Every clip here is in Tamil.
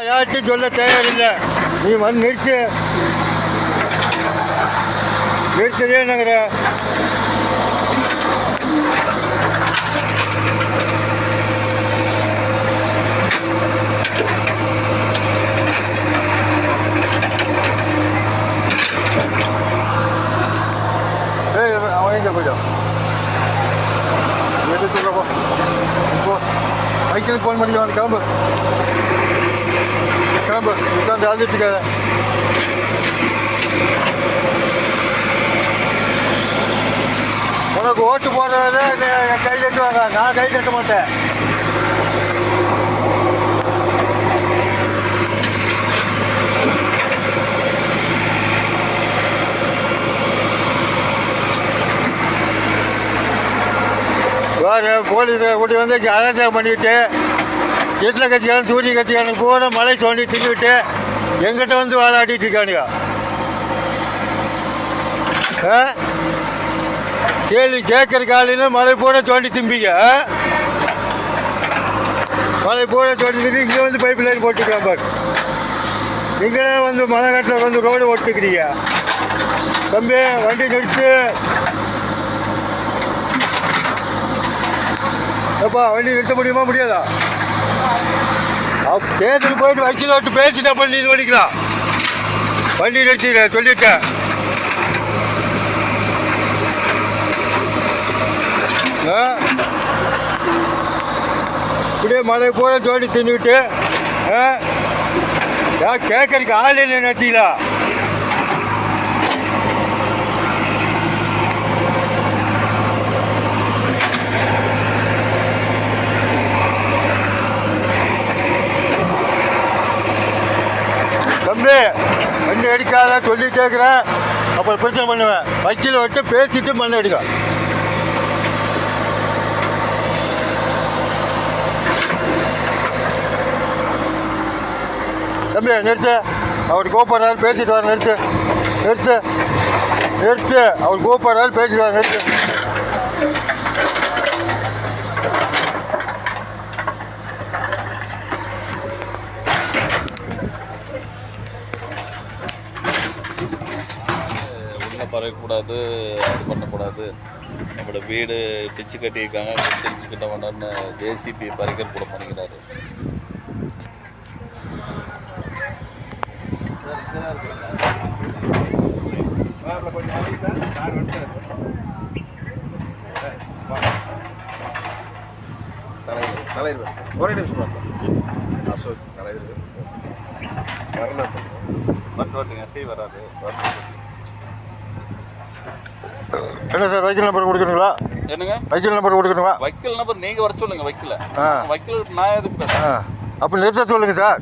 யார்ட்டும் சொல்ல தயாரில்லை. நீ வந்து நிறுத்ததே என்னங்கிற அவன் எங்கே போயிடும் எது சொல்லப்போ இப்போ சைக்கிள் ஃபோன் பண்ணிக்கலாம். கிளம்பு கிளம்பு உட்காந்து அழுதுட்டுக்காத. உனக்கு ஓட்டு போடுறத கை தட்டுவாங்க, நான் கை தட்ட மாட்டேன். வேறு போலீஸை கூட்டி வந்து இங்கே அலட்சியம் பண்ணிவிட்டு வீட்டில் கட்சிக்காரன் சூரிய கட்சிக்காரன் பூரா மலை தோண்டி தின்னுவிட்டு எங்கிட்ட வந்து வாழாட்டிட்டு இருக்கானுங்க. கேள்வி கேட்குற காலையில் மலை பூரா தோண்டி திம்பிங்க. மலை பூரா தோண்டி திம்பி இங்கே வந்து பைப் லைன் போட்டுக்கலாம் பாரு. நீங்களே வந்து மலை காட்டில் வந்து ரோடு ஓட்டுக்கிறீங்க. தம்பி வண்டி நிறுத்து. எப்பா வண்டி நிறுத்த முடியுமா முடியாதா? பேசிட்டு போயிட்டு வக்கீல் விட்டு பேசிட்டா பண்ணி இது பண்ணிக்கலாம். வண்டி நிறுத்திக்கிறேன் சொல்லிட்டேன். இப்படியே மழை பூரா தோண்டி தின்னுவிட்டு கேட்கறதுக்கு ஆள் என்ன நினச்சிங்களா? தம்பி வண்டி அடிக்காத சொல்லிட்டே இருக்கிறேன். அப்புறம் பிரச்சனை பண்ணுவேன். வக்கீல் விட்டு பேசிட்டு மண்ணை அடிக்க. தம்பி நிறுத்து. அவர் கூப்பிட்றாரு பேசிட்டு வர. நிறுத்து நிறுத்து நிறுத்து. அவர் கூப்பிட்றாரு பேசிட்டு வர. நிறுத்து. பறக்கக்கூடாது, அது பண்ணக்கூடாது. நம்மளோட வீடு பிச்சு கட்டியிருக்காங்க, பிச்சு கிட்ட வேண்டாம்னு ஜேசிபி பறிக்க கூட பண்ணிக்கிறாரு. ஒரே நிமிஷம் அசோக் தலைவர் வராது. என்ன சார் வக்கீல் நம்பர் கொடுக்குறீங்களா? என்னங்க வக்கீல் நம்பர் கொடுக்கணுங்களா? வக்கீல் நம்பர் நீங்கள் வர சொல்லுங்கள். வக்கீல் நான் எதுக்கு அப்போ நிறுத்த சொல்லுங்கள் சார்.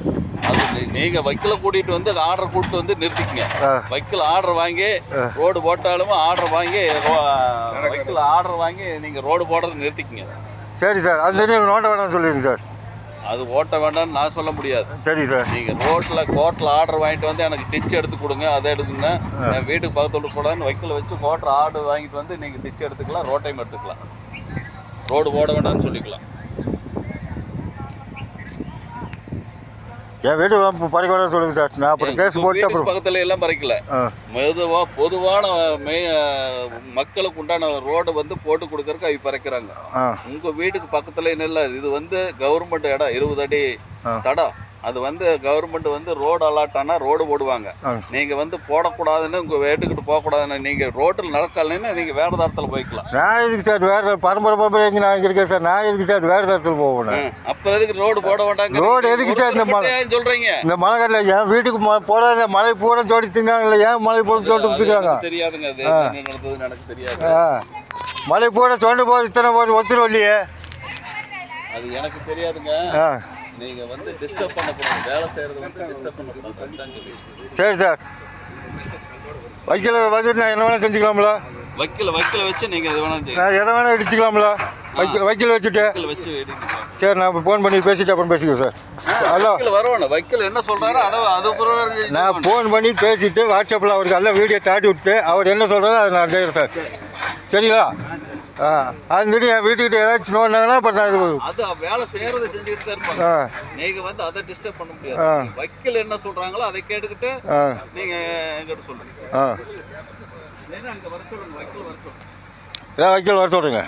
அது நீங்கள் வக்கீலை கூட்டிகிட்டு வந்து ஆர்டர் கூப்பிட்டு வந்து நிறுத்திக்கங்க. வக்கீல் ஆர்டர் வாங்கி ரோடு போட்டாலும் ஆர்டர் வாங்கி வக்கீல் ஆர்டர் வாங்கி நீங்கள் ரோடு போடுறது நிறுத்திக்கங்க. சரி சார். அது நீங்கள் நோட்ட வேணாம்னு சொல்லிடுங்க சார். அது ஓட்ட வேண்டாம்னு நான் சொல்ல முடியாது. சரி சார். நீங்கள் கோர்ட்டில் ஆர்டர் வாங்கிட்டு வந்து எனக்கு டிச் எடுத்து கொடுங்க, அதை எடுத்துங்கன்னா என் வீட்டுக்கு பக்கத்தில் கூடாதுன்னு வக்கீல் வச்சு கோர்ட்டில் ஆர்டர் வாங்கிட்டு வந்து நீங்கள் டிச் எடுத்துக்கலாம், ரோட் டைம் எடுத்துக்கலாம், ரோடு போட வேண்டாம்னு சொல்லிக்கலாம். என் வீடு பறிக்க வேண்டாம்னு சொல்லுங்கள் சார். நான் அப்புறம் கேஸ் போட்டு அப்புறம் பக்கத்தில் எல்லாம் பறிக்கல. பொதுவான மக்களுக்கு உண்டான ரோடு வந்து போட்டு கொடுக்கறதுக்கு அவங்க பறிக்கிறாங்க. உங்கள் வீட்டுக்கு பக்கத்தில் என்ன இல்லை, இது வந்து கவர்மெண்ட் இடம், 20 அடி தடம். அது வந்து கவர்மெண்ட் வந்து ரோடு அலாட் ஆனால் ரோடு போடுவாங்க. நீங்கள் வந்து போடக்கூடாதுன்னு உங்கள் வீட்டுக்கிட்டு போகக்கூடாதுன்னு நீங்கள் ரோட்டில் நடக்கலைன்னா நீங்கள் வேறு தரத்தில் போய்க்கலாம். நான் எதுக்கு சார் வேறு பரம்பரை எங்கே நான் இருக்கேன் சார். நான் எதுக்கு சார் வேறு தரத்தில் போகணும்? அப்புறம் எதுக்கு ரோடு போட வேண்டாங்க? ரோடு எதுக்கு சார்? இந்த மலை சொல்கிறீங்க இந்த மலை கட்டில் என் வீட்டுக்கு போடாத மலை பூரா தோடி தின்னாங்கல்ல, ஏன் மலை பூரா தோட்டு விட்டுக்கிறாங்க? தெரியாதுங்க. அது என்ன நடந்தது எனக்கு தெரியாது. மலை பூரா தோண்டு போது இத்தனை போது ஒத்துரும் இல்லையே. அது எனக்கு தெரியாதுங்க. நீங்கள் வந்து டிஸ்டர்ப் பண்ணக்கூடாது. வேலை செய்கிறது வந்து டிஸ்டர்ப் பண்ணக்கூடாது. சரி சார். வக்கீல் வந்துட்டு நான் என்ன வேணால் செஞ்சுக்கலாம்ல? வக்கீல வச்சு நீங்கள் எது வேணாலும் நான் எதை வேணால் இடிச்சிக்கலாம்ல? வக்கீல் வச்சுட்டு வச்சு. சரி, நான் ஃபோன் பண்ணி பேசிட்டு அப்புறம் பேசிக்கிறேன் சார். ஹலோ, வரணும். வக்கீல் என்ன சொல்கிறாரோ அது நான் ஃபோன் பண்ணி பேசிவிட்டு வாட்ஸ்அப்பில் அவருக்கு எல்லாம் வீடியோ தாட்டி விட்டு அவர் என்ன சொல்கிறாரோ அதை நான் செய்கிறேன் சார். சரிங்களா? அதுக்கிட்ட என் வீட்டுக்கிட்ட ஏதாச்சும் நோண்டாங்கன்னா இப்போ நான் இது அது வேலை செய்யறதை செஞ்சுக்கிட்டு தான் இருப்பாங்க. நீங்க வந்து அதை டிஸ்டர்ப் பண்ண முடியாது. வக்கீல் என்ன சொல்றாங்களோ அதை கேட்டுக்கிட்டு நீங்க என்கிட்ட சொல்லுங்க. அங்கே வர சொல்லுங்க. வக்கீல் வர சொல்லுங்க.